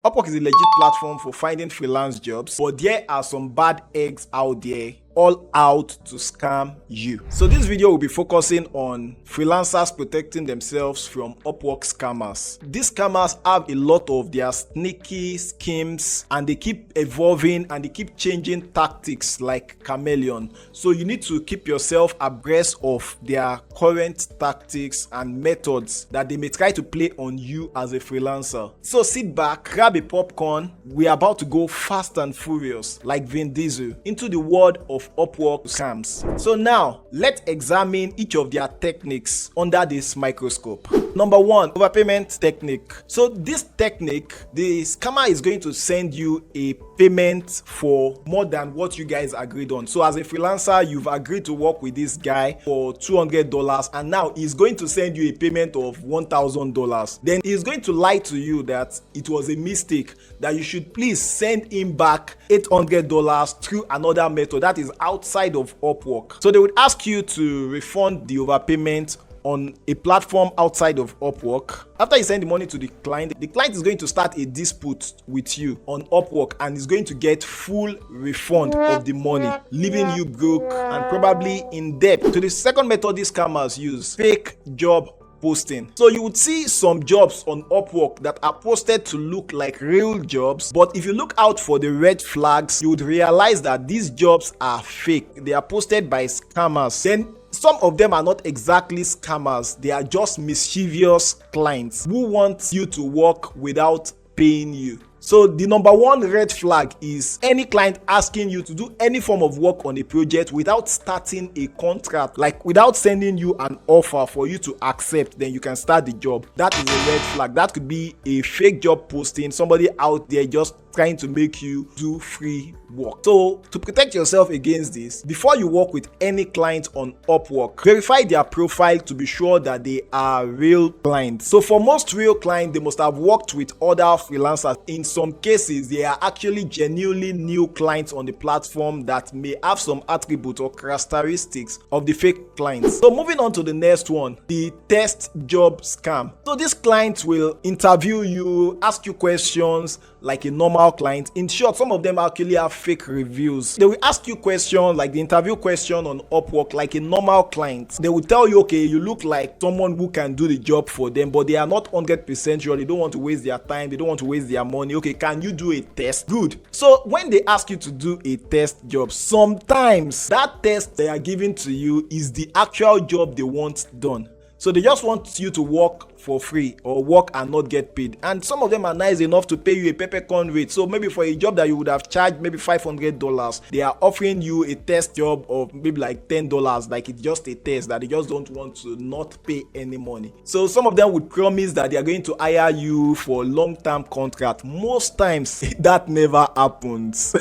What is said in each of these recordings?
Upwork is a legit platform for finding freelance jobs, but there are some bad eggs out there all out to scam you. So this video will be focusing on freelancers protecting themselves from Upwork scammers. These scammers have a lot of their sneaky schemes and they keep evolving and they keep changing tactics like chameleon. So you need to keep yourself abreast of their current tactics and methods that they may try to play on you as a freelancer. So sit back, grab a popcorn. We are about to go fast and furious like Vin Diesel into the world of Upwork scams. So now let's examine each of their techniques under this microscope. Number one, overpayment technique. So this technique, the scammer is going to send you a payment for more than what you guys agreed on. So as a freelancer, you've agreed to work with this guy for $200 and now he's going to send you a payment of $1,000. Then he's going to lie to you that it was a mistake, that you should please send him back $800 through another method that is outside of Upwork. So they would ask you to refund the overpayment on a platform outside of Upwork. After you send the money to the client is going to start a dispute with you on Upwork and is going to get full refund of the money, leaving you broke and probably in debt. So the second method these scammers use, fake job posting. So you would see some jobs on Upwork that are posted to look like real jobs, but if you look out for the red flags, you would realize that these jobs are fake. They are posted by scammers. Then some of them are not exactly scammers, they are just mischievous clients who want you to work without paying you. So the number one red flag is any client asking you to do any form of work on a project without starting a contract, like without sending you an offer for you to accept, then you can start the job. That is a red flag. That could be a fake job posting, somebody out there just trying to make you do free work. So to protect yourself against this, before you work with any client on Upwork, verify their profile to be sure that they are real clients. So for most real clients, they must have worked with other freelancers. In some cases, they are actually genuinely new clients on the platform that may have some attributes or characteristics of the fake clients. So moving on to the next one, the test job scam. So these clients will interview you, ask you questions like a normal client. In short, some of them actually have fake reviews. They will ask you questions like the interview question on Upwork like a normal client. They will tell you, okay, you look like someone who can do the job for them, but they are not 100% sure. They don't want to waste their time. They don't want to waste their money. Okay, can you do a test? Good. So when they ask you to do a test job, sometimes that test they are giving to you is the actual job they want done. So they just want you to work for free or work and not get paid. And some of them are nice enough to pay you a peppercorn rate. So maybe for a job that you would have charged maybe $500, they are offering you a test job of maybe like $10, like it's just a test that they just don't want to not pay any money. So some of them would promise that they are going to hire you for a long-term contract. Most times that never happens.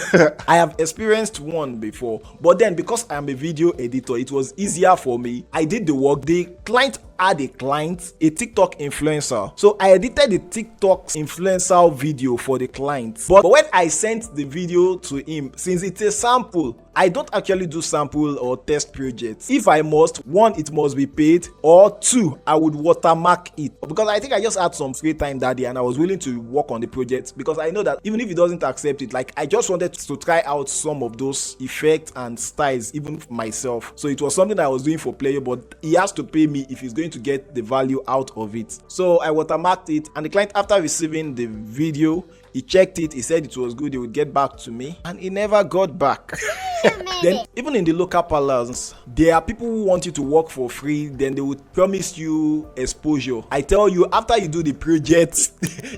I have experienced one before, but then because I am a video editor, it was easier for me. I did the work. The client had a client, a TikTok influencer. So I edited the TikTok influencer video for the client. But when I sent the video to him, since it's a sample, I don't actually do sample or test projects. If I must, one, it must be paid, or two, I would watermark it. Because I think I just had some free time that day and I was willing to work on the project because I know that even if he doesn't accept it, like I just wanted to try out some of those effects and styles even myself. So it was something I was doing for pleasure, but he has to pay me if he's going to get the value out of it. So I watermarked it, and the client, after receiving the video, he checked it, he said it was good, he would get back to me, and he never got back. Then even in the local parlance, there are people who want you to work for free, then they would promise you exposure. I tell you, after you do the project,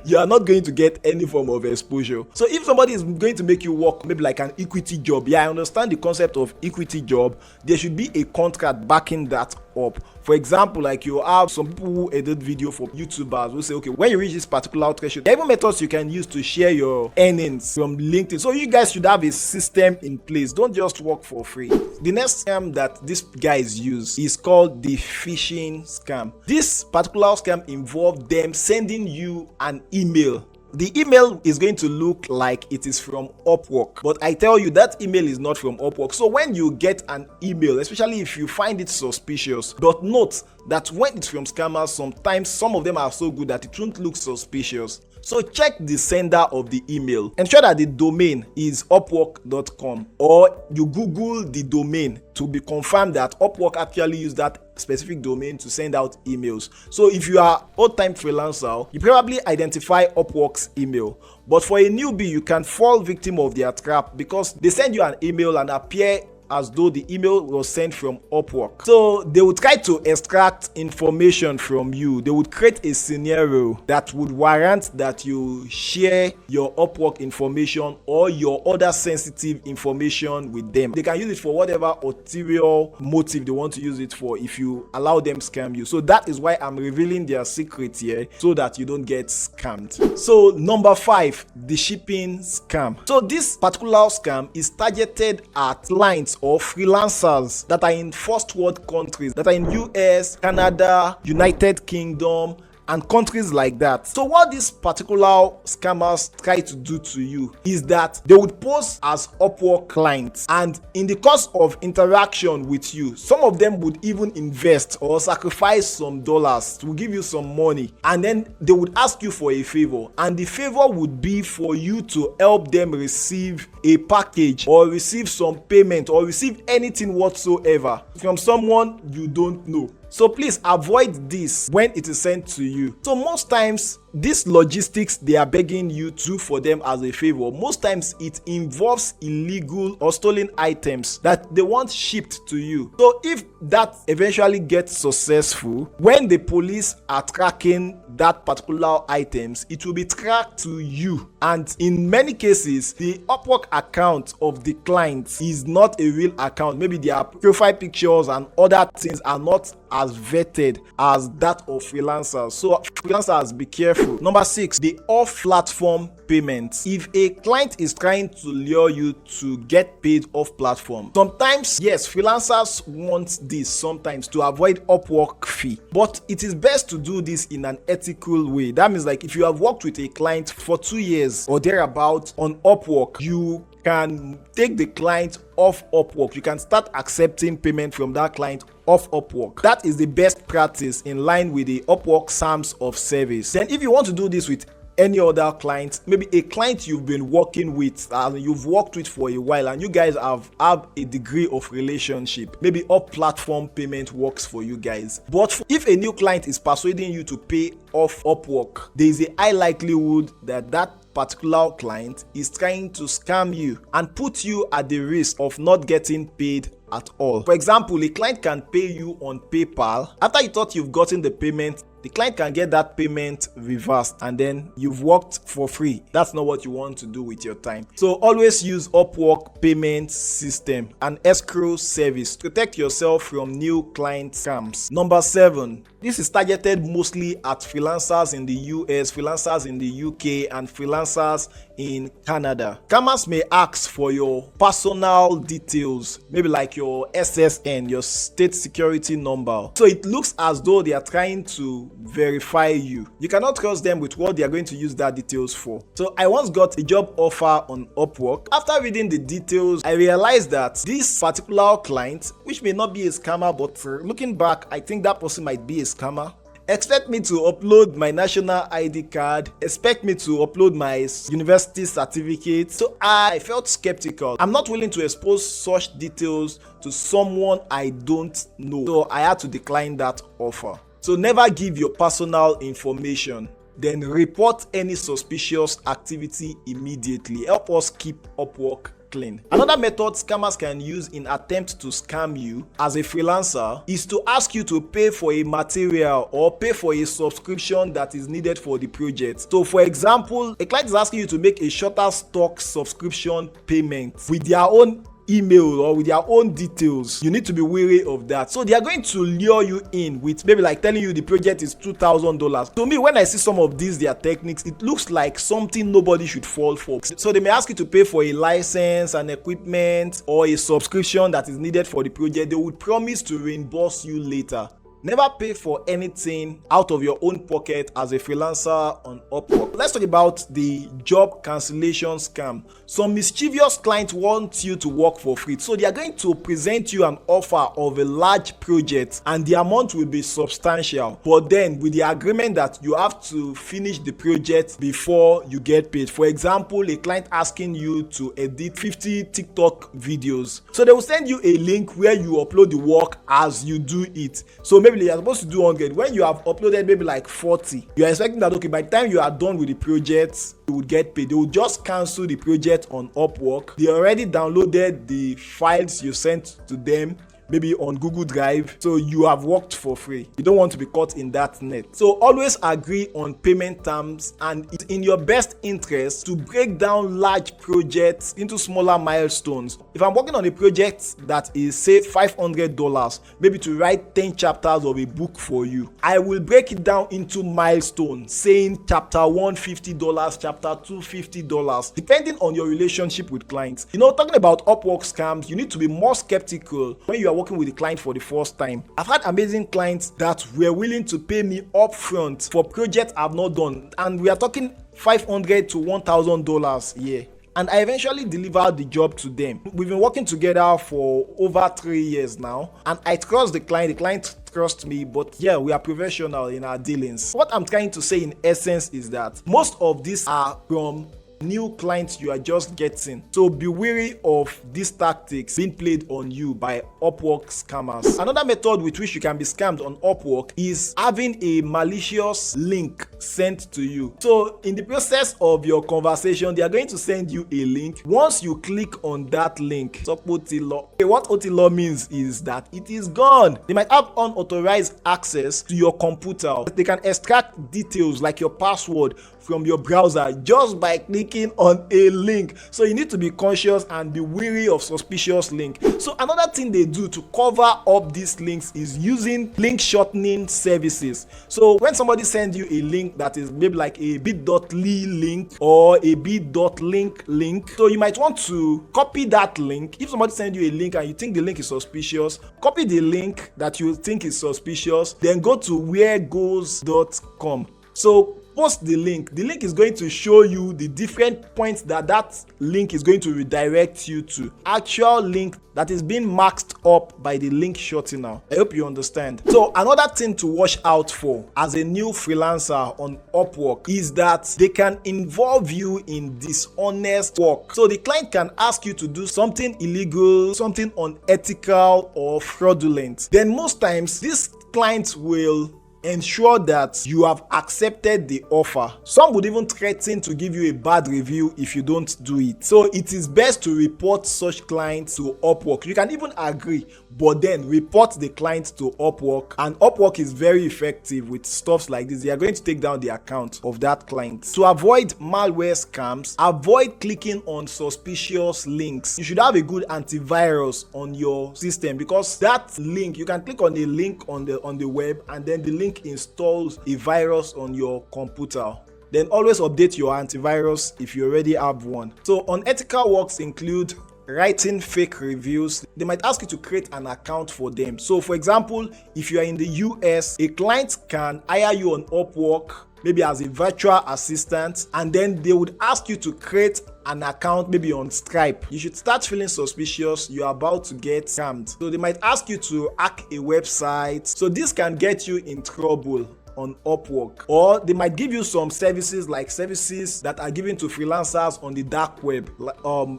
you are not going to get any form of exposure. So if somebody is going to make you work maybe like an equity job, yeah, I understand the concept of equity job, there should be a contract backing that up. For example, like you have some people who edit video for YouTubers who say, okay, when you reach this particular threshold, there are even methods you can use to share your earnings from LinkedIn. So you guys should have a system in place. Don't just work for free. The next scam that these guys use is called the phishing scam. This particular scam involved them sending you an email. The email is going to look like it is from Upwork, but I tell you that email is not from Upwork. So when you get an email, especially if you find it suspicious, but note that when it's from scammers, sometimes some of them are so good that it won't look suspicious. So check the sender of the email. Ensure that the domain is upwork.com, or you Google the domain to be confirmed that Upwork actually used that specific domain to send out emails. So if you are old-time freelancer, you probably identify Upwork's email. But for a newbie, you can fall victim of their trap because they send you an email and appear as though the email was sent from Upwork. So they would try to extract information from you. They would create a scenario that would warrant that you share your Upwork information or your other sensitive information with them. They can use it for whatever ulterior motive they want to use it for if you allow them scam you. So that is why I'm revealing their secret here, so that you don't get scammed. So number 5, the shipping scam. So this particular scam is targeted at clients or freelancers that are in first world countries, that are in US, Canada, United Kingdom, and countries like that. So what these particular scammers try to do to you is that they would pose as Upwork clients, and in the course of interaction with you, some of them would even invest or sacrifice some dollars to give you some money, and then they would ask you for a favor, and the favor would be for you to help them receive a package or receive some payment or receive anything whatsoever from someone you don't know. So please avoid this when it is sent to you. So most times, this logistics they are begging you to do for them as a favor, most times it involves illegal or stolen items that they want shipped to you. So if that eventually gets successful, when the police are tracking that particular items, it will be tracked to you. And in many cases, the Upwork account of the client is not a real account. Maybe their profile pictures and other things are not as vetted as that of freelancers. So freelancers, be careful. Number 6, the off-platform payments. If a client is trying to lure you to get paid off platform, sometimes, yes, freelancers want this sometimes to avoid Upwork fee, but it is best to do this in an ethical way. That means, like, if you have worked with a client for 2 years or thereabout on Upwork, you can take the client off Upwork. You can start accepting payment from that client off Upwork. That is the best practice in line with the Upwork terms of service. Then if you want to do this with any other client, maybe a client you've been working with and you've worked with for a while, and you guys have a degree of relationship, maybe off platform payment works for you guys. But if a new client is persuading you to pay off Upwork, there is a high likelihood that that particular client is trying to scam you and put you at the risk of not getting paid at all. For example, a client can pay you on PayPal. After you thought you've gotten the payment, the client can get that payment reversed, and then you've worked for free. That's not what you want to do with your time. So always use Upwork payment system and escrow service to protect yourself from new client scams. Number 7, this is targeted mostly at freelancers in the US, freelancers in the UK, and freelancers in Canada. Scammers may ask for your personal details, maybe like your SSN, your state security number. So it looks as though they are trying to verify you. You cannot trust them with what they are going to use that details for. So I once got a job offer on Upwork. After reading the details, I realized that this particular client, which may not be a scammer, but looking back, I think that person might be a scammer, expect me to upload my national ID card, expect me to upload my university certificate. So I felt skeptical. I'm not willing to expose such details to someone I don't know. So I had to decline that offer. So never give your personal information. Then report any suspicious activity immediately. Help us keep Upwork clean. Another method scammers can use in attempt to scam you as a freelancer is to ask you to pay for a material or pay for a subscription that is needed for the project. So for example, a client is asking you to make a Shutterstock subscription payment with their own email or with their own details. You need to be wary of that. So they are going to lure you in with maybe like telling you the project is $2,000. To me, when I see some of these their techniques, it looks like something nobody should fall for. So they may ask you to pay for a license, an equipment, or a subscription that is needed for the project. They would promise to reimburse you later. Never pay for anything out of your own pocket as a freelancer on Upwork. Let's talk about the job cancellation scam. Some mischievous clients want you to work for free, so they are going to present you an offer of a large project and the amount will be substantial, but then with the agreement that you have to finish the project before you get paid. For example, a client asking you to edit 50 TikTok videos, so they will send you a link where you upload the work as you do it. So maybe you are supposed to do 100. When you have uploaded maybe like 40, you are expecting that, okay, by the time you are done with the project, you would get paid. They will just cancel the project on Upwork. They already downloaded the files you sent to them, maybe on Google Drive, so you have worked for free. You don't want to be caught in that net. So always agree on payment terms, and it's in your best interest to break down large projects into smaller milestones. If I'm working on a project that is, say, $500, maybe to write 10 chapters of a book for you, I will break it down into milestones, saying chapter 1 $50, chapter 2 $50, depending on your relationship with clients. Talking about Upwork scams, you need to be more skeptical when you are working with a client for the first time. I've had amazing clients that were willing to pay me upfront for projects I've not done, and we are talking $500 to $1,000 a year. And I eventually delivered the job to them. We've been working together for over 3 years now, and I trust the client trusts me, but yeah, we are professional in our dealings. What I'm trying to say in essence is that most of these are from new clients you are just getting, so be wary of these tactics being played on you by Upwork scammers. Another method with which you can be scammed on Upwork is having a malicious link sent to you. So in the process of your conversation, they are going to send you a link. Once you click on that link, what OTLO means is that it is gone. They might have unauthorized access to your computer. They can extract details like your password from your browser just by clicking on a link. So you need to be conscious and be wary of suspicious links. So another thing they do to cover up these links is using link shortening services. So when somebody sends you a link that is maybe like a bit.ly link or a bit.link link, so you might want to copy that link. If somebody sends you a link and you think the link is suspicious, copy the link that you think is suspicious, then go to wheregoes.com. So post the link. The link is going to show you the different points that link is going to redirect you to. Actual link that is being marked up by the link shortener. I hope you understand. So another thing to watch out for as a new freelancer on Upwork is that they can involve you in dishonest work. So the client can ask you to do something illegal, something unethical or fraudulent. Then most times these clients will ensure that you have accepted the offer. Some would even threaten to give you a bad review if you don't do it. So it is best to report such clients to Upwork. You can even agree, but then report the client to Upwork, and Upwork is very effective with stuff like this. They are going to take down the account of that client. To avoid malware scams, avoid clicking on suspicious links. You should have a good antivirus on your system, because that link, you can click on a link on the web and then the link installs a virus on your computer. Then always update your antivirus if you already have one. So unethical works include writing fake reviews. They might ask you to create an account for them. So for example, if you are in the US, a client can hire you on Upwork maybe as a virtual assistant, and then they would ask you to create an account maybe on Stripe. You should start feeling suspicious. You're about to get scammed. So they might ask you to hack a website. So this can get you in trouble on Upwork. Or they might give you some services, like services that are given to freelancers on the dark web.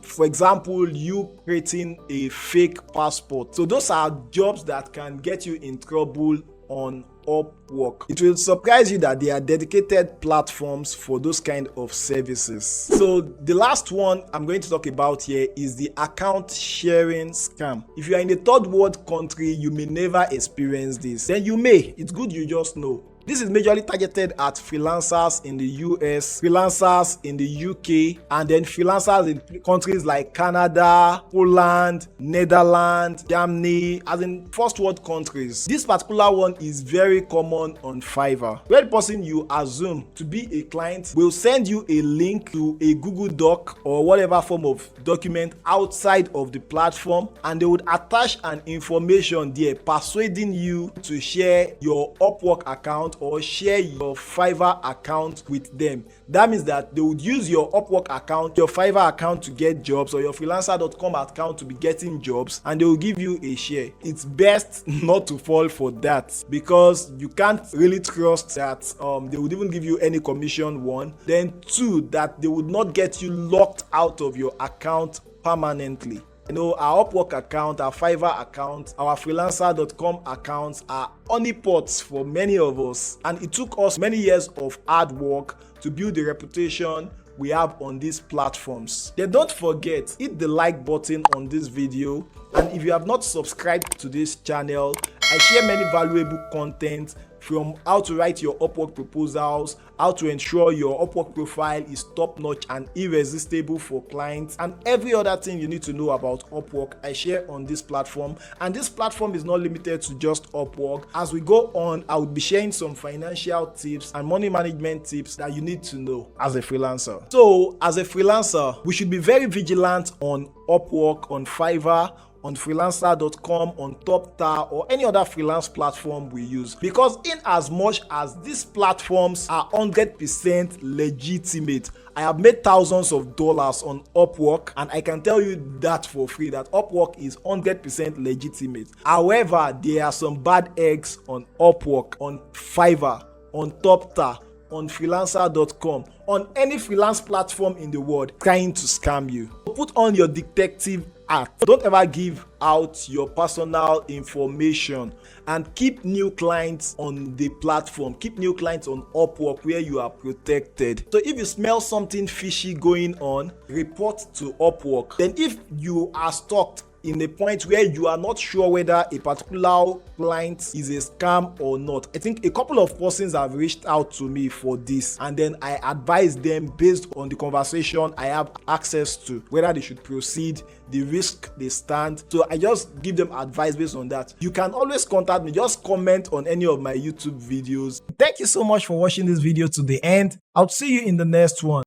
For example, you creating a fake passport. So those are jobs that can get you in trouble on Upwork. It will surprise you that there are dedicated platforms for those kind of services. So the last one I'm going to talk about here is the account sharing scam. If you are in a third world country, you may never experience this. Then you may. It's good you just know. This is majorly targeted at freelancers in the US, freelancers in the UK, and then freelancers in countries like Canada, Poland, Netherlands, Germany, as in first world countries. This particular one is very common on Fiverr, where the person you assume to be a client will send you a link to a Google Doc or whatever form of document outside of the platform, and they would attach an information there persuading you to share your Upwork account or share your Fiverr account with them. That means that they would use your Upwork account, your Fiverr account to get jobs, or your freelancer.com account to be getting jobs, and they will give you a share. It's best not to fall for that, because you can't really trust that they would even give you any commission, one. Then two, that they would not get you locked out of your account permanently. You know, our Upwork account, our Fiverr account, our freelancer.com accounts are honeypots for many of us, and it took us many years of hard work to build the reputation we have on these platforms. Then don't forget, hit the like button on this video, and if you have not subscribed to this channel, I share many valuable content, from how to write your Upwork proposals, how to ensure your Upwork profile is top-notch and irresistible for clients, and every other thing you need to know about Upwork I share on this platform. And this platform is not limited to just Upwork. As we go on, I will be sharing some financial tips and money management tips that you need to know as a freelancer. So as a freelancer, we should be very vigilant on Upwork, on Fiverr, on freelancer.com, on TopTar, or any other freelance platform we use, because in as much as these platforms are 100% legitimate, I have made thousands of dollars on Upwork, and I can tell you that for free, that Upwork is 100% legitimate. However, there are some bad eggs on Upwork, on Fiverr, on TopTar, on freelancer.com, on any freelance platform in the world trying to scam you. Put on your detective hat. Don't ever give out your personal information, and keep new clients on the platform. Keep new clients on Upwork where you are protected. So if you smell something fishy going on, report to Upwork. Then if you are stuck in a point where you are not sure whether a particular client is a scam or not, I think a couple of persons have reached out to me for this, and then I advise them based on the conversation I have access to whether they should proceed, the risk they stand. So I just give them advice based on that. You can always contact me, just comment on any of my YouTube videos. Thank you so much for watching this video to the end. I'll see you in the next one.